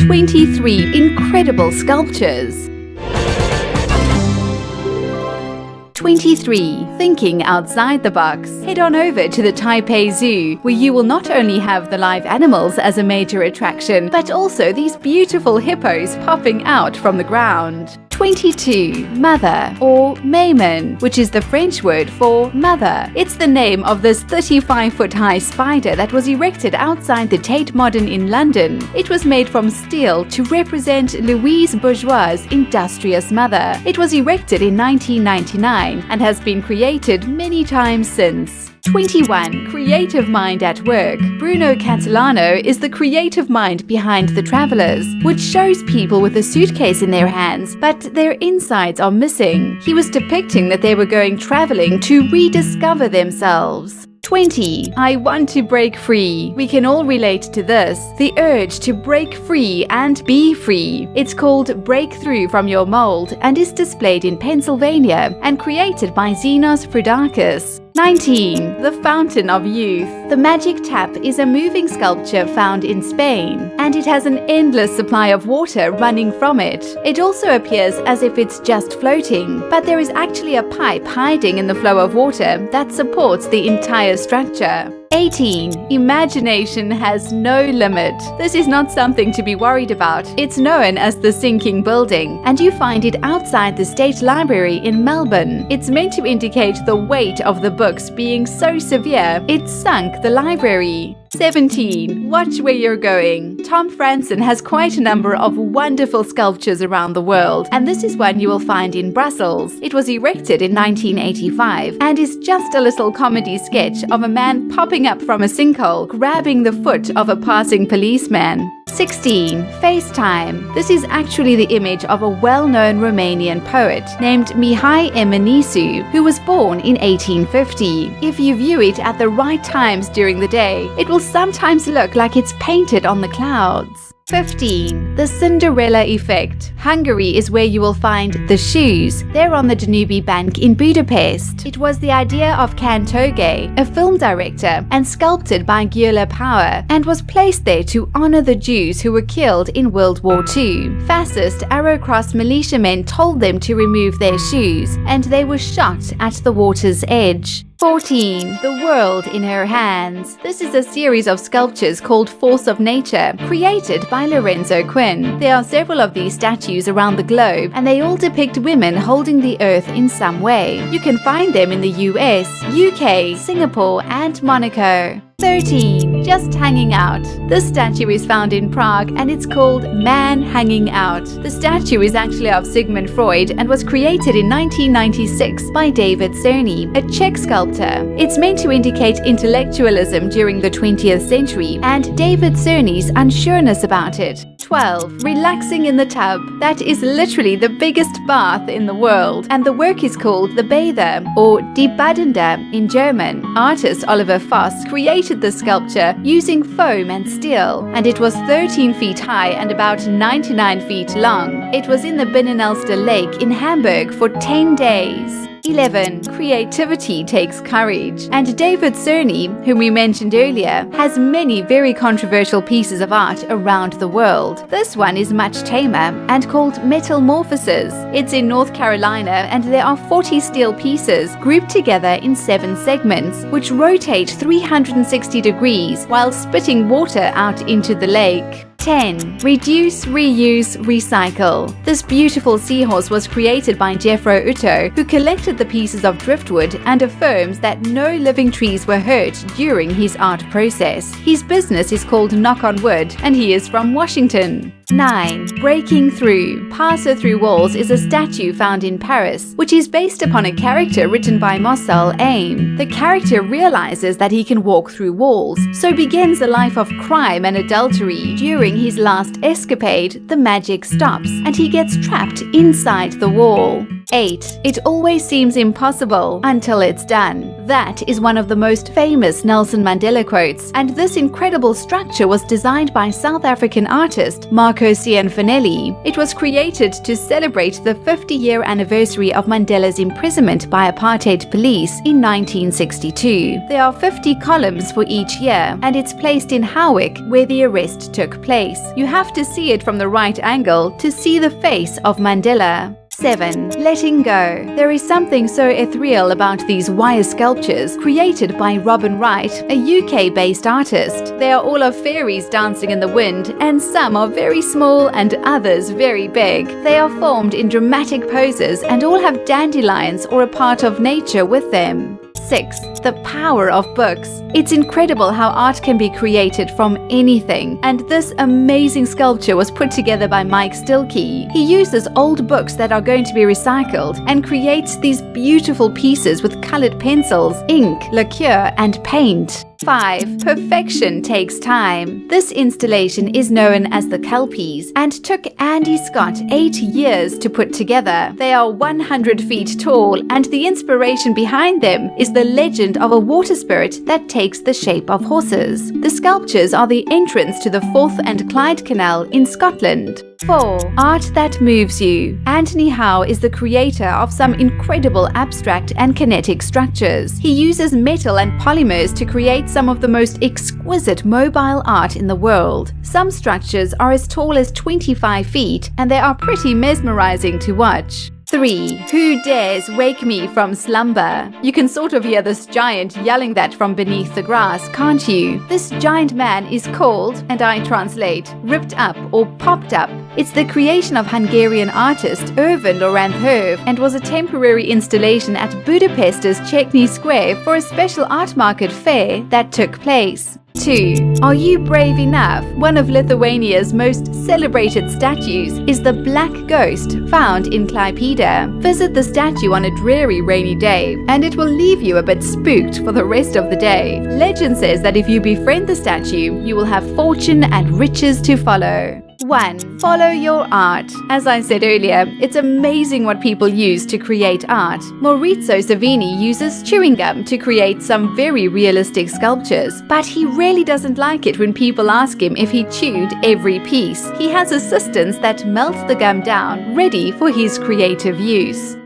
23 incredible sculptures. 23. Thinking outside the box. Head on over to the Taipei Zoo, where you will not only have the live animals as a major attraction, but also these beautiful hippos popping out from the ground. 22. Mother, or Maimon, which is the French word for mother. It's the name of this 35-foot-high spider that was erected outside the Tate Modern in London. It was made from steel to represent Louise Bourgeois' industrious mother. It was erected in 1999 and has been created many times since. 21. Creative mind at work. Bruno Catalano is the creative mind behind The Travelers, which shows people with a suitcase in their hands, but their insides are missing. He was depicting that they were going traveling to rediscover themselves. 20. I want to break free. We can all relate to this. The urge to break free and be free. It's called Breakthrough from Your Mold and is displayed in Pennsylvania and created by Xenos Fridakis. 19. The Fountain of Youth. The Magic Tap is a moving sculpture found in Spain, and it has an endless supply of water running from it. It also appears as if it's just floating, but there is actually a pipe hiding in the flow of water that supports the entire structure. 18. Imagination has no limit. This is not something to be worried about. It's known as the sinking building, and you find it outside the State Library in Melbourne. It's meant to indicate the weight of the books being so severe, it sunk the library. 17. Watch where you're going. Tom Franzen has quite a number of wonderful sculptures around the world, and this is one you will find in Brussels. It was erected in 1985 and is just a little comedy sketch of a man popping up from a sinkhole, grabbing the foot of a passing policeman. 16. FaceTime. This is actually the image of a well-known Romanian poet named Mihai Eminescu, who was born in 1850. If you view it at the right times during the day, it will sometimes look like it's painted on the clouds. 15. The Cinderella Effect. Hungary is where you will find the shoes. They're on the Danube Bank in Budapest. It was the idea of Can Togay, a film director, and sculpted by Gyula Power, and was placed there to honor the Jews who were killed in World War II. Fascist Arrow-Cross militiamen told them to remove their shoes, and they were shot at the water's edge. 14. The World in Her Hands. This is a series of sculptures called Force of Nature, created by Lorenzo Quinn. There are several of these statues around the globe, and they all depict women holding the earth in some way. You can find them in the US, UK, Singapore, and Monaco. 13. Just Hanging Out. This statue is found in Prague and it's called Man Hanging Out. The statue is actually of Sigmund Freud and was created in 1996 by David Cerny, a Czech sculptor. It's meant to indicate intellectualism during the 20th century and David Cerny's unsureness about it. 12. Relaxing in the Tub. That is literally the biggest bath in the world, and the work is called The Bather, or Die Badende in German. Artist Oliver Voss created the sculpture using foam and steel, and it was 13 feet high and about 99 feet long. It was in the Binnenelster Lake in Hamburg for 10 days. 11. Creativity takes courage. And David Cerny, whom we mentioned earlier, has many very controversial pieces of art around the world. This one is much tamer and called Metamorphosis. It's in North Carolina and there are 40 steel pieces grouped together in 7 segments, which rotate 360 degrees while spitting water out into the lake. 10. Reduce, reuse, recycle. This beautiful seahorse was created by Jeffro Utto, who collected the pieces of driftwood and affirms that no living trees were hurt during his art process. His business is called Knock on Wood, and he is from Washington. 9. Breaking Through. Passer Through Walls is a statue found in Paris, which is based upon a character written by Marcel Aim. The character realizes that he can walk through walls, so begins a life of crime and adultery. During his last escapade, the magic stops, and he gets trapped inside the wall. 8. It always seems impossible until it's done. That is one of the most famous Nelson Mandela quotes, and this incredible structure was designed by South African artist Marco Cianfanelli. It was created to celebrate the 50-year anniversary of Mandela's imprisonment by apartheid police in 1962. There are 50 columns for each year, and it's placed in Howick, where the arrest took place. You have to see it from the right angle to see the face of Mandela. 7. Letting go. There is something so ethereal about these wire sculptures created by Robin Wright, a UK-based artist. They are all of fairies dancing in the wind, and some are very small and others very big. They are formed in dramatic poses and all have dandelions or a part of nature with them. 6. The power of books. It's incredible how art can be created from anything, and this amazing sculpture was put together by Mike Stilkey. He uses old books that are going to be recycled and creates these beautiful pieces with colored pencils, ink, lacquer, and paint. 5. Perfection takes time. This installation is known as the Kelpies and took Andy Scott 8 years to put together. They are 100 feet tall, and the inspiration behind them is the legend of a water spirit that takes the shape of horses. The sculptures are the entrance to the Forth and Clyde Canal in Scotland. 4. Art that moves you. Anthony Howe is the creator of some incredible abstract and kinetic structures. He uses metal and polymers to create some of the most exquisite mobile art in the world. Some structures are as tall as 25 feet, and they are pretty mesmerizing to watch. 3. Who dares wake me from slumber? You can sort of hear this giant yelling that from beneath the grass, can't you? This giant man is called, and I translate, ripped up or popped up. It's the creation of Hungarian artist Ervin Laurent Herve and was a temporary installation at Budapest's Chechny Square for a special art market fair that took place. 2. Are you brave enough? One of Lithuania's most celebrated statues is the Black Ghost, found in Klaipėda. Visit the statue on a dreary rainy day, and it will leave you a bit spooked for the rest of the day. Legend says that if you befriend the statue, you will have fortune and riches to follow. 1. Follow your art. As I said earlier, it's amazing what people use to create art. Maurizio Savini uses chewing gum to create some very realistic sculptures, but he really doesn't like it when people ask him if he chewed every piece. He has assistants that melt the gum down, ready for his creative use.